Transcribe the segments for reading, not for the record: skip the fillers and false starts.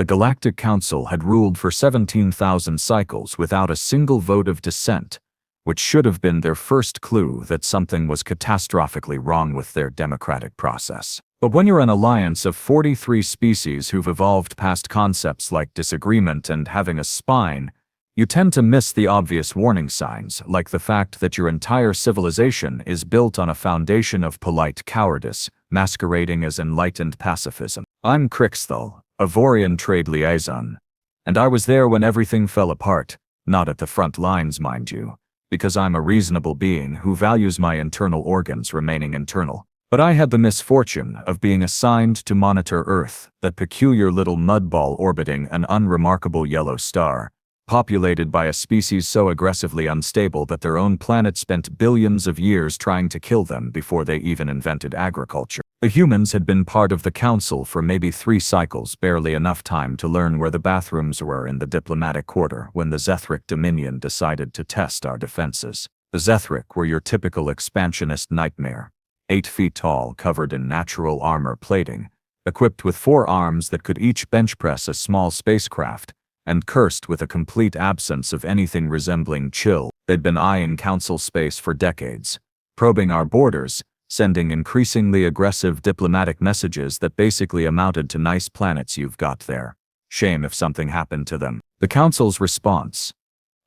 The Galactic Council had ruled for 17,000 cycles without a single vote of dissent, which should have been their first clue that something was catastrophically wrong with their democratic process. But when you're an alliance of 43 species who've evolved past concepts like disagreement and having a spine, you tend to miss the obvious warning signs, like the fact that your entire civilization is built on a foundation of polite cowardice, masquerading as enlightened pacifism. I'm Crixthal, a Vorian trade liaison, and I was there when everything fell apart, not at the front lines, mind you, because I'm a reasonable being who values my internal organs remaining internal. But I had the misfortune of being assigned to monitor Earth, that peculiar little mud ball orbiting an unremarkable yellow star, populated by a species so aggressively unstable that their own planet spent billions of years trying to kill them before they even invented agriculture. The humans had been part of the council for maybe 3 cycles, barely enough time to learn where the bathrooms were in the diplomatic quarter when the Zethrik Dominion decided to test our defenses. The Zethrik were your typical expansionist nightmare, 8 feet tall, covered in natural armor plating, equipped with 4 arms that could each bench press a small spacecraft, and cursed with a complete absence of anything resembling chill. They'd been eyeing council space for decades, probing our borders, sending increasingly aggressive diplomatic messages that basically amounted to "nice planets you've got there. Shame if something happened to them." The council's response: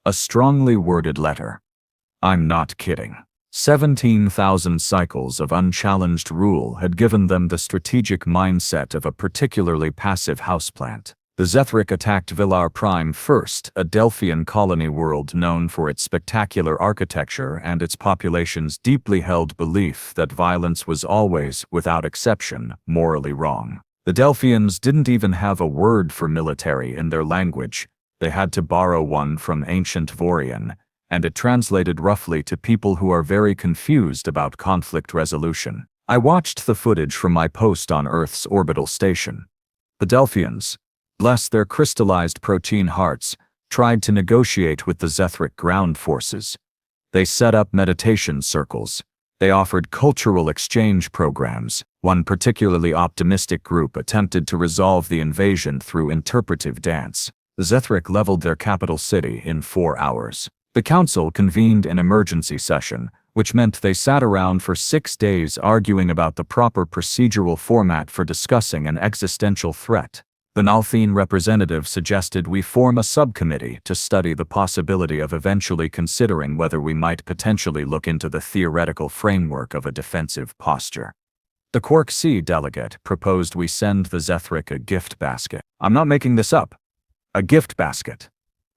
a strongly worded letter. I'm not kidding. 17,000 cycles of unchallenged rule had given them the strategic mindset of a particularly passive houseplant. The Zethrik attacked Villar Prime first, a Delphian colony world known for its spectacular architecture and its population's deeply held belief that violence was always, without exception, morally wrong. The Delphians didn't even have a word for military in their language. They had to borrow one from ancient Vorian, and it translated roughly to people who are very confused about conflict resolution. I watched the footage from my post on Earth's orbital station. The Delphians, bless their crystallized protein hearts, tried to negotiate with the Zethrik ground forces. They set up meditation circles. They offered cultural exchange programs. One particularly optimistic group attempted to resolve the invasion through interpretive dance. The Zethrik leveled their capital city in 4 hours. The council convened an emergency session, which meant they sat around for 6 days arguing about the proper procedural format for discussing an existential threat. The Nalthine representative suggested we form a subcommittee to study the possibility of eventually considering whether we might potentially look into the theoretical framework of a defensive posture. The Quark C delegate proposed we send the Zethrik a gift basket. I'm not making this up. A gift basket.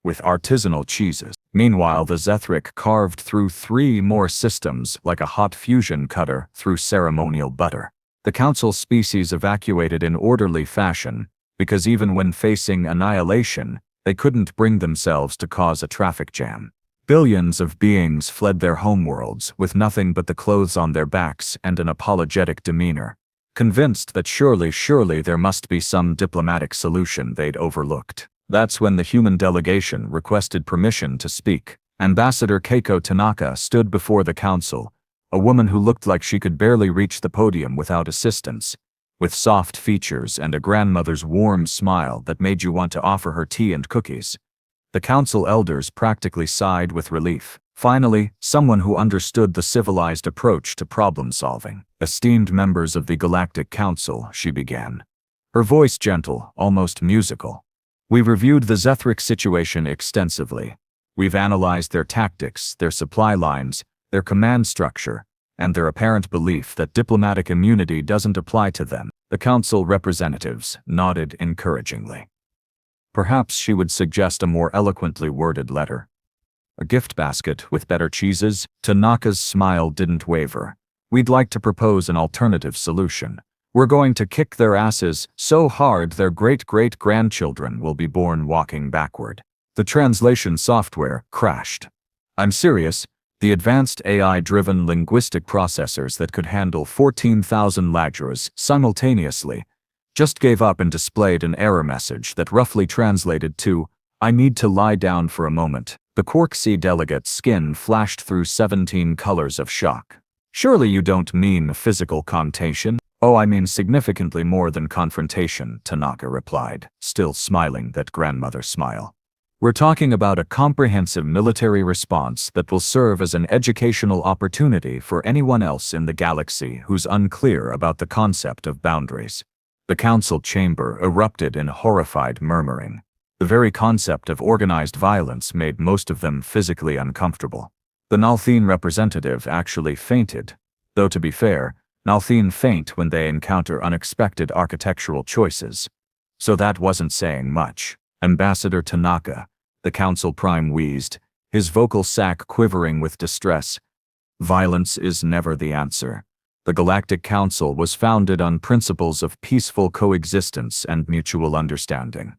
With artisanal cheeses. Meanwhile, the Zethrik carved through 3 more systems like a hot fusion cutter through ceremonial butter. The council species evacuated in orderly fashion, because even when facing annihilation, they couldn't bring themselves to cause a traffic jam. Billions of beings fled their homeworlds with nothing but the clothes on their backs and an apologetic demeanor, convinced that surely there must be some diplomatic solution they'd overlooked. That's when the human delegation requested permission to speak. Ambassador Keiko Tanaka stood before the council, a woman who looked like she could barely reach the podium without assistance, with soft features and a grandmother's warm smile that made you want to offer her tea and cookies. The council elders practically sighed with relief. Finally, someone who understood the civilized approach to problem solving. Esteemed members of the Galactic Council, she began, her voice gentle, almost musical. We've reviewed the Zethrik situation extensively. We've analyzed their tactics, their supply lines, their command structure, and their apparent belief that diplomatic immunity doesn't apply to them. The council representatives nodded encouragingly. Perhaps she would suggest a more eloquently worded letter. A gift basket with better cheeses? Tanaka's smile didn't waver. We'd like to propose an alternative solution. We're going to kick their asses so hard their great-great-grandchildren will be born walking backward. The translation software crashed. I'm serious. The advanced AI-driven linguistic processors that could handle 14,000 languages simultaneously just gave up and displayed an error message that roughly translated to, "I need to lie down for a moment." The Quark C delegate's skin flashed through 17 colors of shock. Surely you don't mean physical connotation? Oh, I mean significantly more than confrontation, Tanaka replied, still smiling that grandmother smile. We're talking about a comprehensive military response that will serve as an educational opportunity for anyone else in the galaxy who's unclear about the concept of boundaries. The council chamber erupted in horrified murmuring. The very concept of organized violence made most of them physically uncomfortable. The Nalthene representative actually fainted, though to be fair, Nalthene faint when they encounter unexpected architectural choices. So that wasn't saying much. Ambassador Tanaka, the council prime, wheezed, his vocal sac quivering with distress. Violence is never the answer. The Galactic Council was founded on principles of peaceful coexistence and mutual understanding.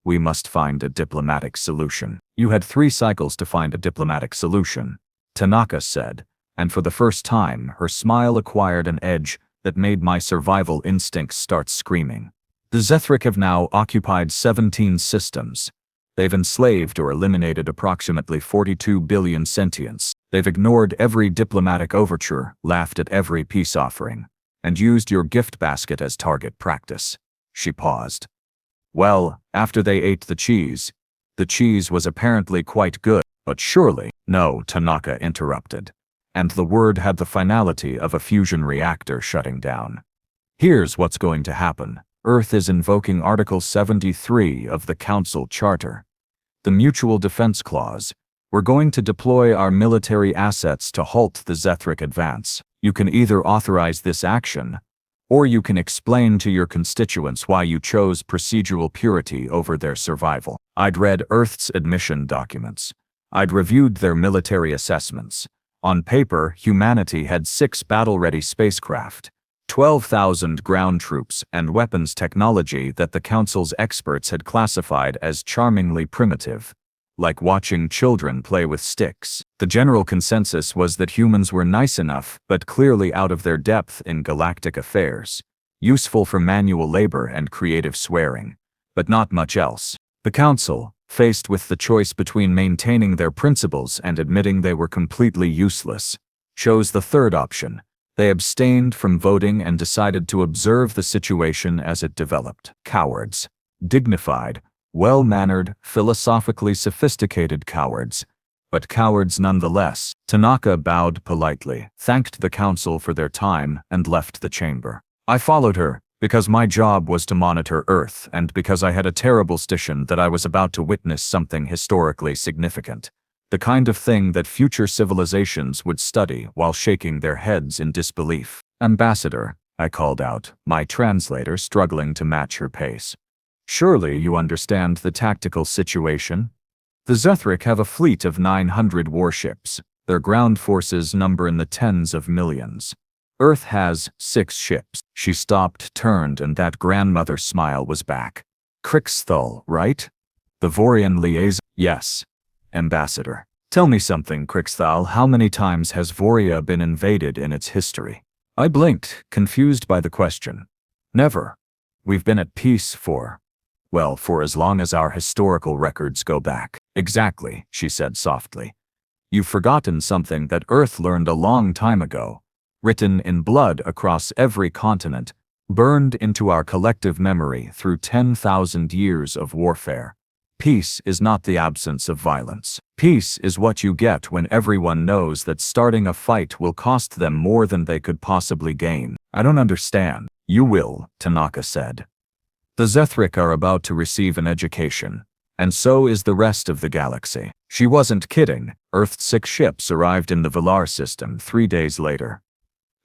We must find a diplomatic solution. You had 3 cycles to find a diplomatic solution, Tanaka said, and for the first time her smile acquired an edge that made my survival instincts start screaming. The Zethrik have now occupied 17 systems. They've enslaved or eliminated approximately 42 billion sentients. They've ignored every diplomatic overture, laughed at every peace offering, and used your gift basket as target practice. She paused. Well, after they ate the cheese was apparently quite good, but surely— No, Tanaka interrupted, and the word had the finality of a fusion reactor shutting down. Here's what's going to happen. Earth is invoking Article 73 of the Council Charter. The Mutual Defense Clause. We're going to deploy our military assets to halt the Zethrik advance. You can either authorize this action, or you can explain to your constituents why you chose procedural purity over their survival. I'd read Earth's admission documents. I'd reviewed their military assessments. On paper, humanity had 6 battle-ready spacecraft, 12,000 ground troops, and weapons technology that the Council's experts had classified as charmingly primitive, like watching children play with sticks. The general consensus was that humans were nice enough, but clearly out of their depth in galactic affairs, useful for manual labor and creative swearing, but not much else. The Council, faced with the choice between maintaining their principles and admitting they were completely useless, chose the third option. They abstained from voting and decided to observe the situation as it developed. Cowards. Dignified, well-mannered, philosophically sophisticated cowards. But cowards nonetheless. Tanaka bowed politely, thanked the council for their time, and left the chamber. I followed her, because my job was to monitor Earth and because I had a terrible suspicion that I was about to witness something historically significant. The kind of thing that future civilizations would study while shaking their heads in disbelief. Ambassador, I called out, my translator struggling to match her pace. Surely you understand the tactical situation? The Zethrik have a fleet of 900 warships. Their ground forces number in the tens of millions. Earth has 6 ships. She stopped, turned, and that grandmother smile was back. Krixthal, right? The Vorian liaison? Yes. Ambassador. Tell me something, Krixthal. How many times has Voria been invaded in its history? I blinked, confused by the question. Never. We've been at peace for as long as our historical records go back. Exactly, she said softly. You've forgotten something that Earth learned a long time ago. Written in blood across every continent, burned into our collective memory through 10,000 years of warfare. Peace is not the absence of violence. Peace is what you get when everyone knows that starting a fight will cost them more than they could possibly gain. I don't understand. You will, Tanaka said. The Zethrik are about to receive an education, and so is the rest of the galaxy. She wasn't kidding. Earth's 6 ships arrived in the Villar system 3 days later.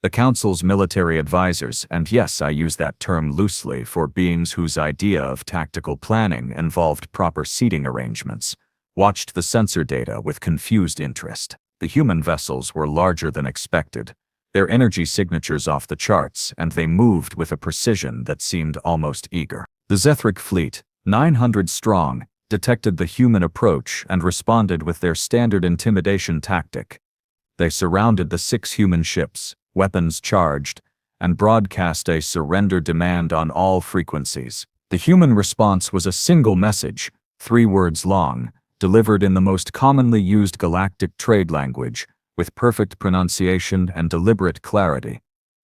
The Council's military advisors, and yes, I use that term loosely for beings whose idea of tactical planning involved proper seating arrangements, watched the sensor data with confused interest. The human vessels were larger than expected, their energy signatures off the charts, and they moved with a precision that seemed almost eager. The Zethrik fleet, 900 strong, detected the human approach and responded with their standard intimidation tactic. They surrounded the 6 human ships, weapons charged, and broadcast a surrender demand on all frequencies. The human response was a single message, 3 words long, delivered in the most commonly used galactic trade language, with perfect pronunciation and deliberate clarity.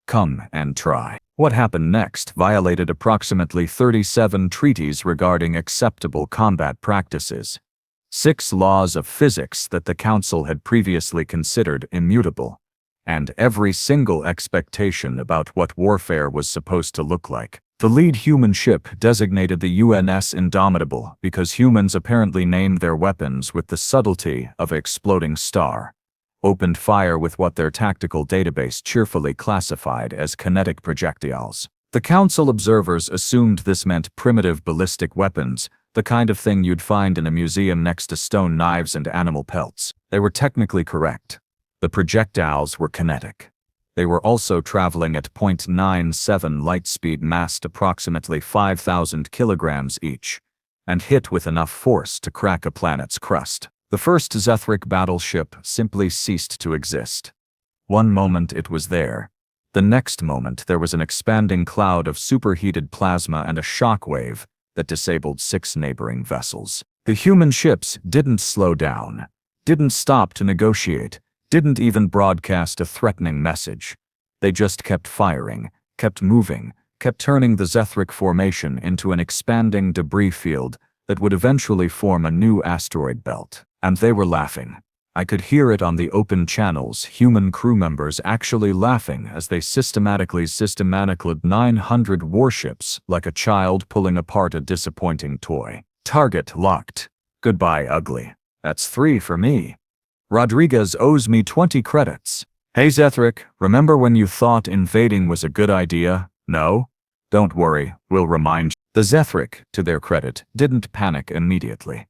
Come and try. What happened next violated approximately 37 treaties regarding acceptable combat practices, 6 laws of physics that the Council had previously considered immutable, and every single expectation about what warfare was supposed to look like. The lead human ship designated the UNS Indomitable because humans apparently named their weapons with the subtlety of an exploding star, opened fire with what their tactical database cheerfully classified as kinetic projectiles. The Council observers assumed this meant primitive ballistic weapons, the kind of thing you'd find in a museum next to stone knives and animal pelts. They were technically correct. The projectiles were kinetic. They were also traveling at 0.97 light speed, massed approximately 5,000 kilograms each, and hit with enough force to crack a planet's crust. The first Zethrik battleship simply ceased to exist. One moment it was there. The next moment there was an expanding cloud of superheated plasma and a shockwave that disabled 6 neighboring vessels. The human ships didn't slow down, didn't stop to negotiate, didn't even broadcast a threatening message. They just kept firing, kept moving, kept turning the Zethrik formation into an expanding debris field that would eventually form a new asteroid belt. And they were laughing. I could hear it on the open channels, human crew members actually laughing as they systematically 900 warships like a child pulling apart a disappointing toy. Target locked. Goodbye, ugly. That's 3 for me. Rodriguez owes me 20 credits. Hey Zethrik, remember when you thought invading was a good idea? No? Don't worry, we'll remind you. The Zethrik, to their credit, didn't panic immediately.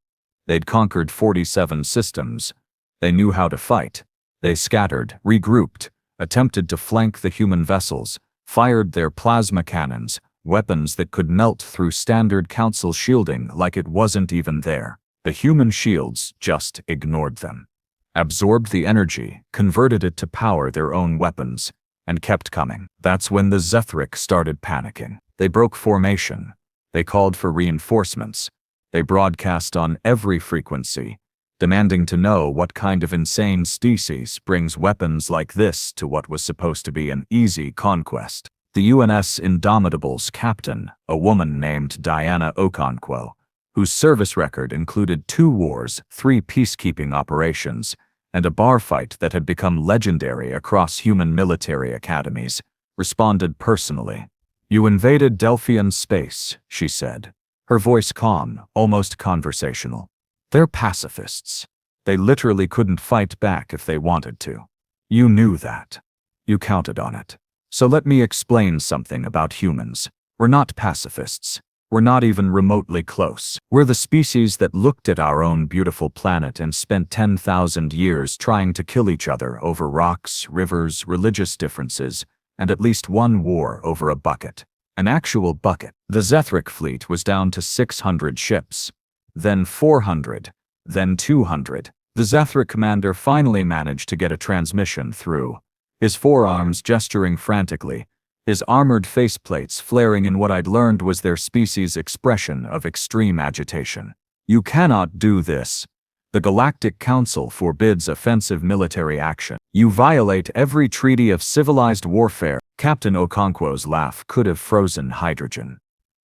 They'd conquered 47 systems. They knew how to fight. They scattered, regrouped, attempted to flank the human vessels, fired their plasma cannons, weapons that could melt through standard Council shielding like it wasn't even there. The human shields just ignored them, absorbed the energy, converted it to power their own weapons, and kept coming. That's when the Zethrik started panicking. They broke formation. They called for reinforcements. They broadcast on every frequency, demanding to know what kind of insane species brings weapons like this to what was supposed to be an easy conquest. The UNS Indomitable's captain, a woman named Diana Okonkwo, whose service record included 2 wars, 3 peacekeeping operations, and a bar fight that had become legendary across human military academies, responded personally. "You invaded Delphian space," she said, her voice calm, almost conversational. "They're pacifists. They literally couldn't fight back if they wanted to. You knew that. You counted on it. So let me explain something about humans. We're not pacifists. We're not even remotely close. We're the species that looked at our own beautiful planet and spent 10,000 years trying to kill each other over rocks, rivers, religious differences, and at least 1 war over a bucket. An actual bucket. The Zethrik fleet was down to 600 ships. Then 400. Then 200. The Zethrik commander finally managed to get a transmission through, his forearms gesturing frantically, his armored faceplates flaring in what I'd learned was their species' expression of extreme agitation. "You cannot do this. The Galactic Council forbids offensive military action. You violate every treaty of civilized warfare." Captain Okonkwo's laugh could have frozen hydrogen.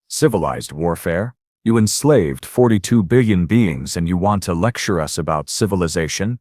"Civilized warfare? You enslaved 42 billion beings and you want to lecture us about civilization?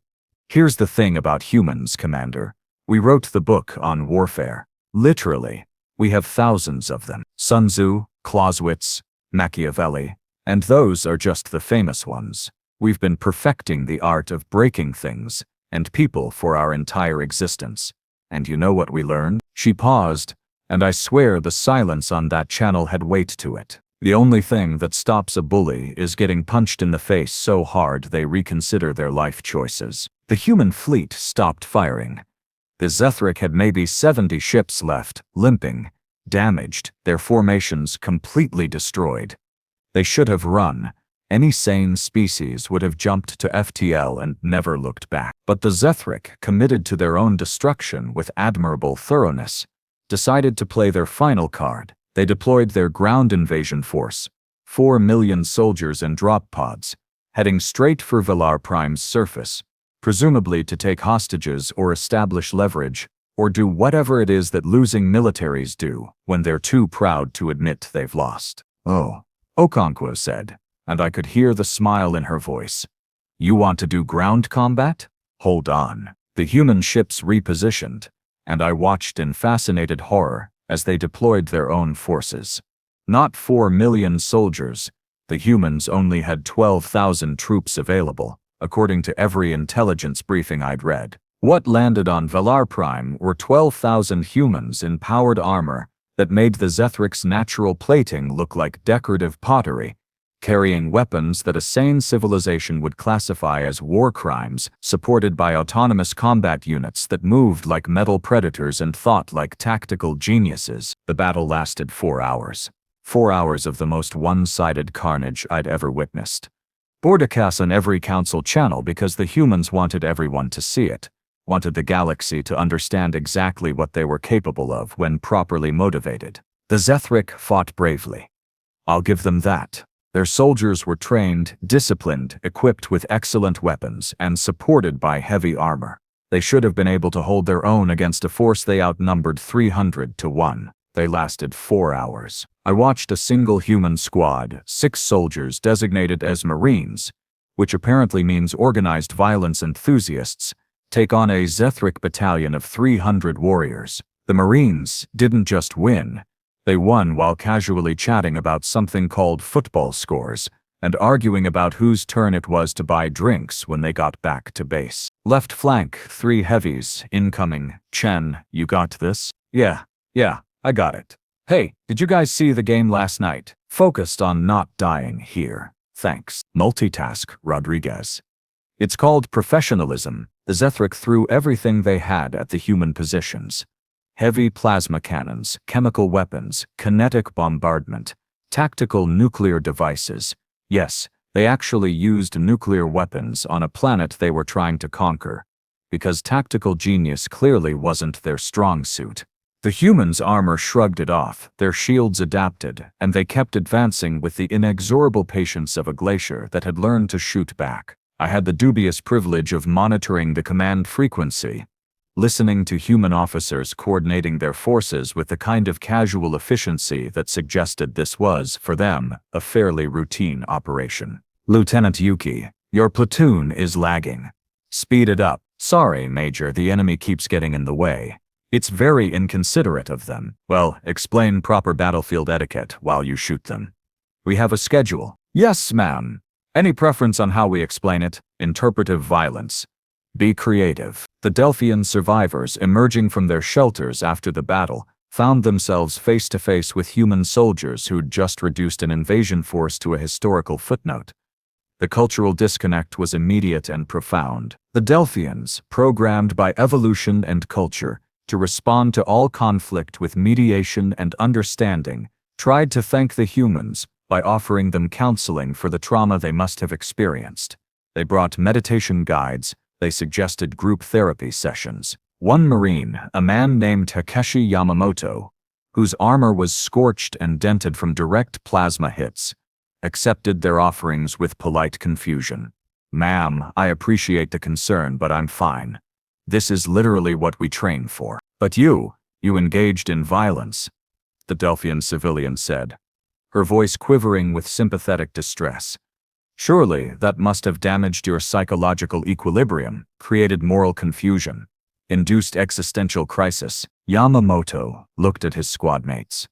Here's the thing about humans, Commander. We wrote the book on warfare. Literally. We have thousands of them. Sun Tzu, Clausewitz, Machiavelli, and those are just the famous ones. We've been perfecting the art of breaking things and people for our entire existence. And you know what we learned?" She paused, and I swear the silence on that channel had weight to it. The only thing that stops a bully is getting punched in the face so hard they reconsider their life choices. The human fleet stopped firing. The Zethrik had maybe 70 ships left, limping, damaged, their formations completely destroyed. They should have run. Any sane species would have jumped to FTL and never looked back. But the Zethrik, committed to their own destruction with admirable thoroughness, decided to play their final card. They deployed their ground invasion force, 4 million soldiers and drop pods, heading straight for Villar Prime's surface, presumably to take hostages or establish leverage, or do whatever it is that losing militaries do when they're too proud to admit they've lost. Oh, Okonkwo said, and I could hear the smile in her voice. You want to do ground combat? Hold on. The human ships repositioned, and I watched in fascinated horror as they deployed their own forces. Not 4 million soldiers, the humans only had 12,000 troops available, according to every intelligence briefing I'd read. What landed on Valar Prime were 12,000 humans in powered armor that made the Zethrik's natural plating look like decorative pottery, carrying weapons that a sane civilization would classify as war crimes, supported by autonomous combat units that moved like metal predators and thought like tactical geniuses. The battle lasted 4 hours. 4 hours of the most one-sided carnage I'd ever witnessed. Broadcast on every council channel because the humans wanted everyone to see it, wanted the galaxy to understand exactly what they were capable of when properly motivated. The Zethrik fought bravely. I'll give them that. Their soldiers were trained, disciplined, equipped with excellent weapons, and supported by heavy armor. They should have been able to hold their own against a force they outnumbered 300 to 1. They lasted 4 hours. I watched a single human squad, 6 soldiers designated as Marines, which apparently means organized violence enthusiasts, take on a Zethrik battalion of 300 warriors. The Marines didn't just win. They won while casually chatting about something called football scores and arguing about whose turn it was to buy drinks when they got back to base. Left flank, 3 heavies, incoming. Chen, you got this? Yeah, I got it. Hey, did you guys see the game last night? Focused on not dying here. Thanks. Multitask, Rodriguez. It's called professionalism. The Zethrik threw everything they had at the human positions. Heavy plasma cannons, chemical weapons, kinetic bombardment, tactical nuclear devices. Yes, they actually used nuclear weapons on a planet they were trying to conquer, because tactical genius clearly wasn't their strong suit. The humans' armor shrugged it off, their shields adapted, and they kept advancing with the inexorable patience of a glacier that had learned to shoot back. I had the dubious privilege of monitoring the command frequency, listening to human officers coordinating their forces with the kind of casual efficiency that suggested this was, for them, a fairly routine operation. Lieutenant Yuki, your platoon is lagging. Speed it up. Sorry, Major, the enemy keeps getting in the way. It's very inconsiderate of them. Well, explain proper battlefield etiquette while you shoot them. We have a schedule. Yes, ma'am. Any preference on how we explain it? Interpretive violence. Be creative. The Delphian survivors emerging from their shelters after the battle found themselves face to face with human soldiers who'd just reduced an invasion force to a historical footnote. The cultural disconnect was immediate and profound. The Delphians, programmed by evolution and culture to respond to all conflict with mediation and understanding, tried to thank the humans by offering them counseling for the trauma they must have experienced. They brought meditation guides. They suggested group therapy sessions. One Marine, a man named Takeshi Yamamoto, whose armor was scorched and dented from direct plasma hits, accepted their offerings with polite confusion. Ma'am, I appreciate the concern, but I'm fine. This is literally what we train for. But you engaged in violence, the Delphian civilian said, her voice quivering with sympathetic distress. Surely that must have damaged your psychological equilibrium, created moral confusion, induced existential crisis. Yamamoto looked at his squadmates.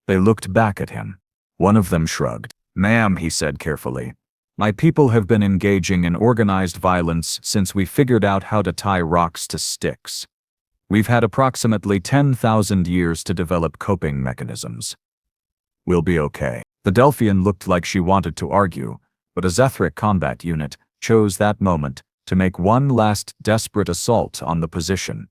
They looked back at him. One of them shrugged. Ma'am, he said carefully, my people have been engaging in organized violence since we figured out how to tie rocks to sticks. We've had approximately 10,000 years to develop coping mechanisms. We'll be okay. The Delphian looked like she wanted to argue, but a Zethrik combat unit chose that moment to make one last desperate assault on the position.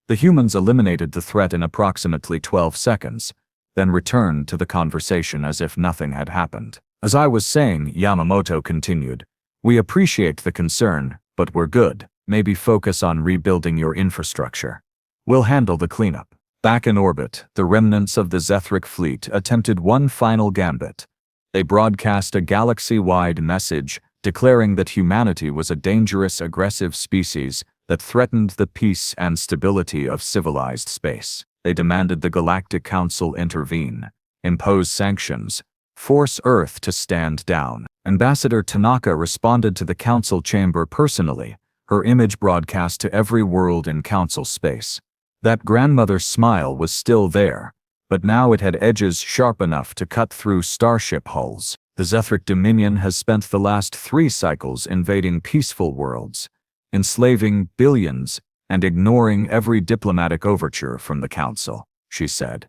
The humans eliminated the threat in approximately 12 seconds, then returned to the conversation as if nothing had happened. As I was saying, Yamamoto continued, we appreciate the concern, but we're good. Maybe focus on rebuilding your infrastructure. We'll handle the cleanup. Back in orbit, the remnants of the Zethrik fleet attempted one final gambit. They broadcast a galaxy-wide message declaring that humanity was a dangerous, aggressive species that threatened the peace and stability of civilized space. They demanded the Galactic Council intervene, impose sanctions, force Earth to stand down. Ambassador Tanaka responded to the council chamber personally, her image broadcast to every world in council space. That grandmother's smile was still there, but now it had edges sharp enough to cut through starship hulls. The Zethrik Dominion has spent the last 3 cycles invading peaceful worlds, enslaving billions, and ignoring every diplomatic overture from the council, she said.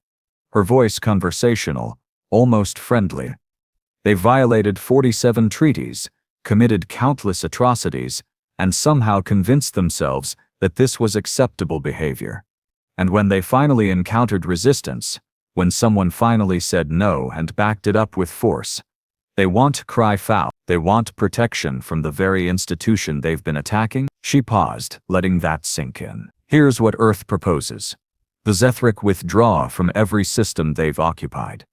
Her voice conversational, almost friendly. They violated 47 treaties, committed countless atrocities, and somehow convinced themselves that this was acceptable behavior. And when they finally encountered resistance, when someone finally said no and backed it up with force, they want to cry foul. They want protection from the very institution they've been attacking. She paused, letting that sink in. Here's what Earth proposes. The Zethrik withdraw from every system they've occupied.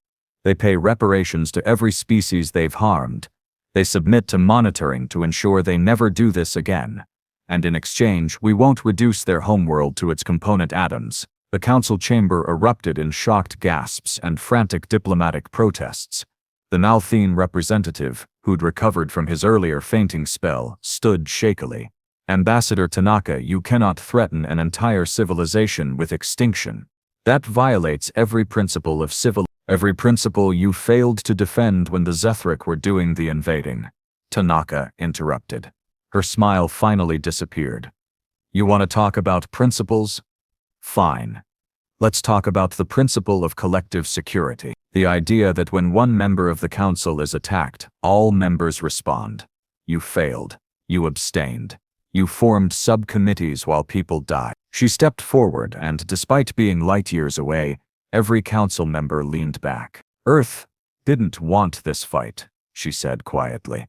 They pay reparations to every species they've harmed. They submit to monitoring to ensure they never do this again. And in exchange, we won't reduce their homeworld to its component atoms. The council chamber erupted in shocked gasps and frantic diplomatic protests. The Nalthene representative, who'd recovered from his earlier fainting spell, stood shakily. Ambassador Tanaka, you cannot threaten an entire civilization with extinction. That violates every principle of every principle you failed to defend when the Zethrik were doing the invading. Tanaka interrupted. Her smile finally disappeared. You want to talk about principles? Fine. Let's talk about the principle of collective security. The idea that when one member of the council is attacked, all members respond. You failed. You abstained. You formed subcommittees while people died. She stepped forward and, despite being light years away, every council member leaned back. Earth didn't want this fight, she said quietly.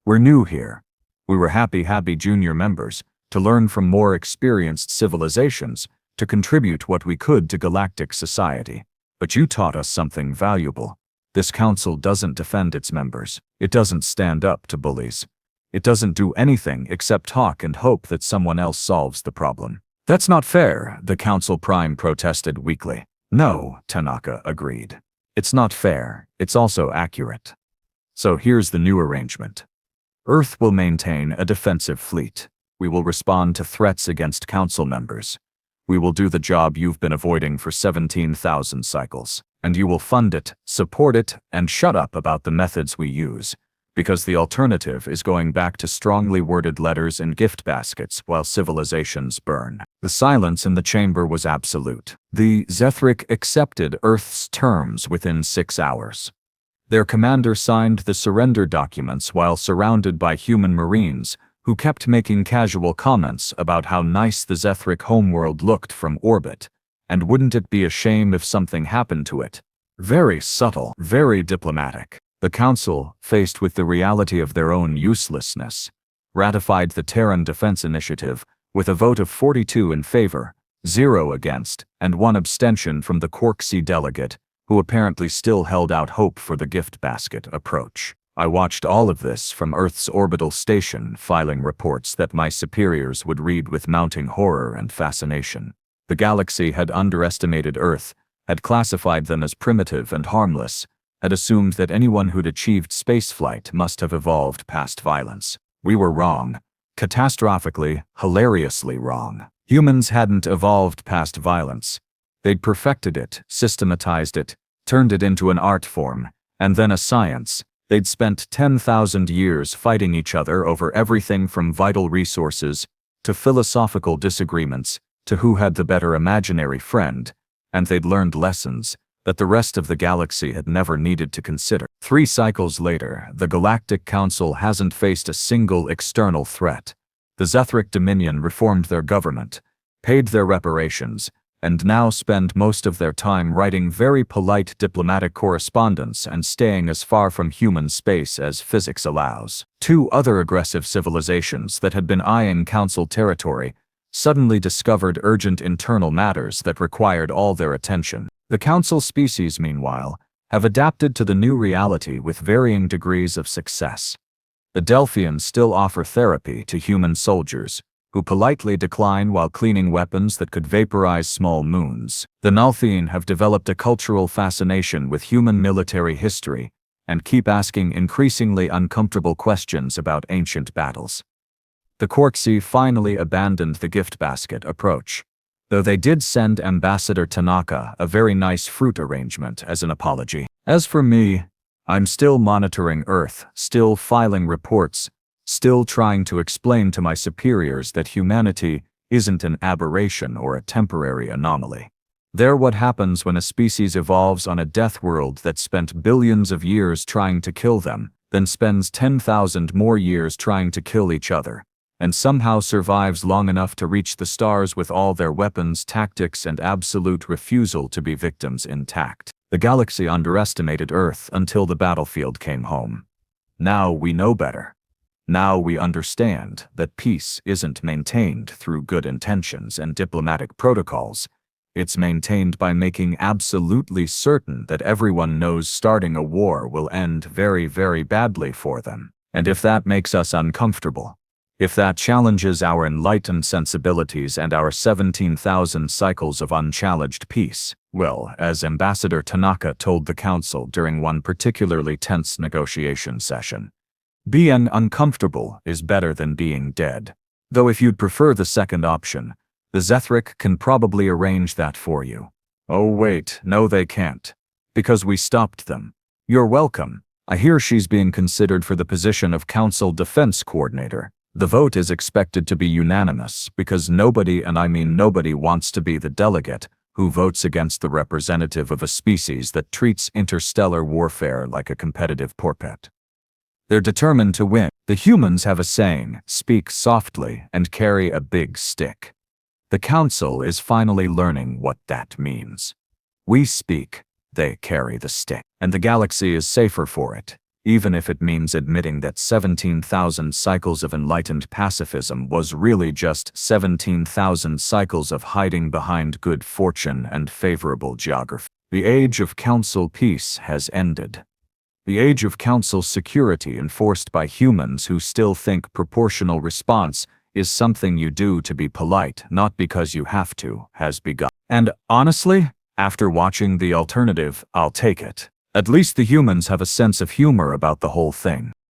We're new here. We were happy junior members, to learn from more experienced civilizations, to contribute what we could to galactic society. But you taught us something valuable. This council doesn't defend its members. It doesn't stand up to bullies. It doesn't do anything except talk and hope that someone else solves the problem. That's not fair, the council prime protested weakly. No, Tanaka agreed. It's not fair, it's also accurate. So here's the new arrangement. Earth will maintain a defensive fleet. We will respond to threats against council members. We will do the job you've been avoiding for 17,000 cycles. And you will fund it, support it, and shut up about the methods we use. Because the alternative is going back to strongly worded letters and gift baskets while civilizations burn. The silence in the chamber was absolute. The Zethrik accepted Earth's terms within 6 hours. Their commander signed the surrender documents while surrounded by human marines who kept making casual comments about how nice the Zethrik homeworld looked from orbit, and wouldn't it be a shame if something happened to it. Very subtle, very diplomatic. The council, faced with the reality of their own uselessness, ratified the Terran Defense Initiative with a vote of 42 in favor, 0 against, and 1 abstention from the Corksy delegate, who apparently still held out hope for the gift basket approach. I watched all of this from Earth's orbital station, filing reports that my superiors would read with mounting horror and fascination. The galaxy had underestimated Earth, had classified them as primitive and harmless, had assumed that anyone who'd achieved spaceflight must have evolved past violence. We were wrong. Catastrophically, hilariously wrong. Humans hadn't evolved past violence. They'd perfected it, systematized it, turned it into an art form, and then a science. They'd spent 10,000 years fighting each other over everything from vital resources to philosophical disagreements to who had the better imaginary friend, and they'd learned lessons that the rest of the galaxy had never needed to consider. 3 cycles later, the Galactic Council hasn't faced a single external threat. The Zethrik Dominion reformed their government, paid their reparations, and now spend most of their time writing very polite diplomatic correspondence and staying as far from human space as physics allows. 2 other aggressive civilizations that had been eyeing Council territory suddenly discovered urgent internal matters that required all their attention. The Council species, meanwhile, have adapted to the new reality with varying degrees of success. The Delphians still offer therapy to human soldiers, who politely decline while cleaning weapons that could vaporize small moons. The Naltheen have developed a cultural fascination with human military history and keep asking increasingly uncomfortable questions about ancient battles. The Quarksy finally abandoned the gift basket approach, though they did send Ambassador Tanaka a very nice fruit arrangement as an apology. As for me, I'm still monitoring Earth, still filing reports, still trying to explain to my superiors that humanity isn't an aberration or a temporary anomaly. They're what happens when a species evolves on a death world that spent billions of years trying to kill them, then spends 10,000 more years trying to kill each other, and somehow survives long enough to reach the stars with all their weapons, tactics, and absolute refusal to be victims intact. The galaxy underestimated Earth until the battlefield came home. Now we know better. Now we understand that peace isn't maintained through good intentions and diplomatic protocols. It's maintained by making absolutely certain that everyone knows starting a war will end very, very badly for them. And if that makes us uncomfortable, if that challenges our enlightened sensibilities and our 17,000 cycles of unchallenged peace, well, as Ambassador Tanaka told the Council during one particularly tense negotiation session, being uncomfortable is better than being dead. Though if you'd prefer the second option, the Zethrik can probably arrange that for you. Oh wait, no they can't. Because we stopped them. You're welcome. I hear she's being considered for the position of Council Defense Coordinator. The vote is expected to be unanimous because nobody, and I mean nobody, wants to be the delegate who votes against the representative of a species that treats interstellar warfare like a competitive porpet. They're determined to win. The humans have a saying, speak softly and carry a big stick. The Council is finally learning what that means. We speak, they carry the stick. And the galaxy is safer for it, even if it means admitting that 17,000 cycles of enlightened pacifism was really just 17,000 cycles of hiding behind good fortune and favorable geography. The age of Council peace has ended. The age of Council security enforced by humans who still think proportional response is something you do to be polite, not because you have to, has begun. And honestly, after watching the alternative, I'll take it. At least the humans have a sense of humor about the whole thing.